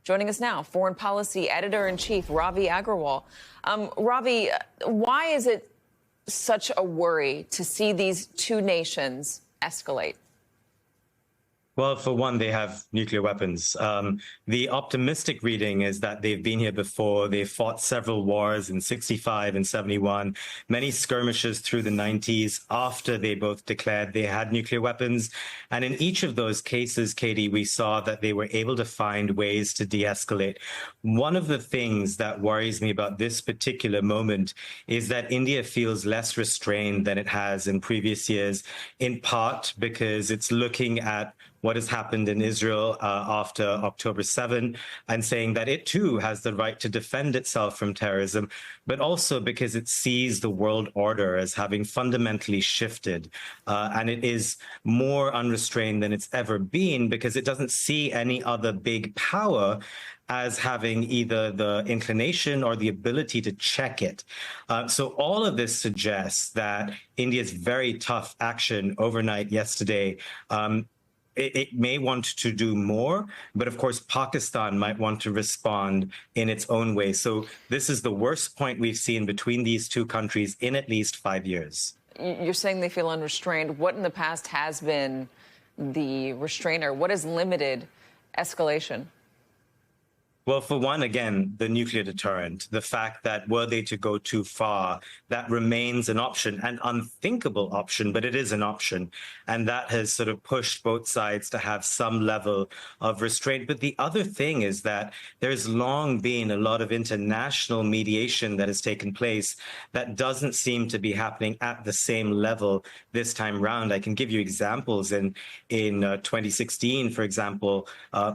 Joining us now, foreign policy editor-in-chief Ravi Agrawal. Ravi, why is it such a worry to see these two nations escalate? Well, for one, they have nuclear weapons. The optimistic reading is that they've been here before. They fought several wars in 65 and 71, many skirmishes through the 90s after they both declared they had nuclear weapons. And in each of those cases, Katie, we saw that they were able to find ways to de-escalate. One of the things that worries me about this particular moment is that India feels less restrained than it has in previous years, in part because it's looking at what has happened in Israel after October 7 and saying that it too has the right to defend itself from terrorism, but also because it sees the world order as having fundamentally shifted. And it is more unrestrained than it's ever been because it doesn't see any other big power as having either the inclination or the ability to check it. So all of this suggests that India's very tough action overnight yesterday it may want to do more, but of course, Pakistan might want to respond in its own way. So this is the worst point we've seen between these two countries in at least 5 years. You're saying they feel unrestrained. What in the past has been the restrainer? What has limited escalation? Well, for one, again, the nuclear deterrent, the fact that were they to go too far, that remains an option, an unthinkable option, but it is an option. And that has sort of pushed both sides to have some level of restraint. But the other thing is that there's long been a lot of international mediation that has taken place that doesn't seem to be happening at the same level this time round. I can give you examples. In 2016, for example,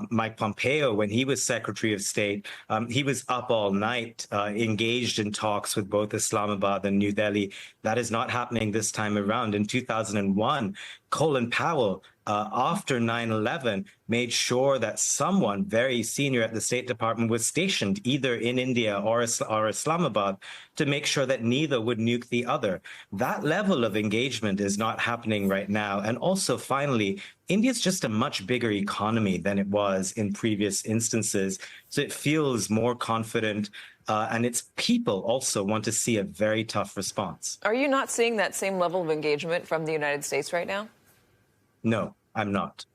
Mike Pompeo, when he was Secretary of State, he was up all night, engaged in talks with both Islamabad and New Delhi. That is not happening this time around. In 2001, Colin Powell, after 9/11, made sure that someone very senior at the State Department was stationed either in India or Islamabad to make sure that neither would nuke the other. That level of engagement is not happening right now. And also, finally, India's just a much bigger economy than it was in previous instances. So it feels more confident. And its people also want to see a very tough response. Are you not seeing that same level of engagement from the United States right now? No, I'm not.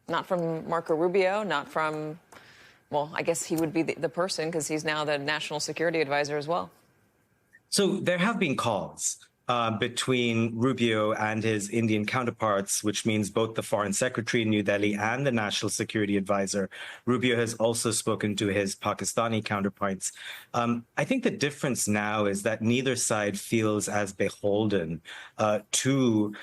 Not from Marco Rubio, not from, well, I guess he would be the person because he's now the national security advisor as well. So there have been calls between Rubio and his Indian counterparts, which means both the foreign secretary in New Delhi and the national security advisor. Rubio has also spoken to his Pakistani counterparts. I think the difference now is that neither side feels as beholden to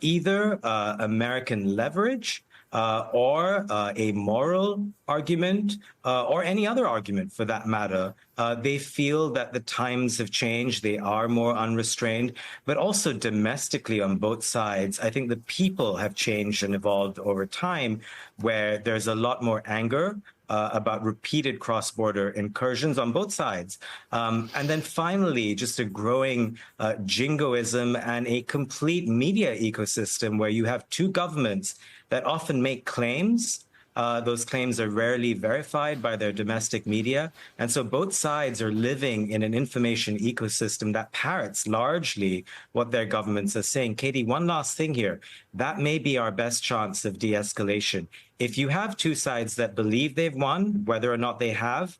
either American leverage or a moral argument, or any other argument for that matter. They feel that the times have changed. They are more unrestrained, but also domestically on both sides. I think the people have changed and evolved over time, where there's a lot more anger about repeated cross-border incursions on both sides. And then finally, just a growing jingoism and a complete media ecosystem where you have two governments that often make claims. Those claims are rarely verified by their domestic media. And so both sides are living in an information ecosystem that parrots largely what their governments are saying. Katie, one last thing here. That may be our best chance of de-escalation. If you have two sides that believe they've won, whether or not they have,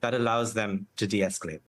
that allows them to de-escalate.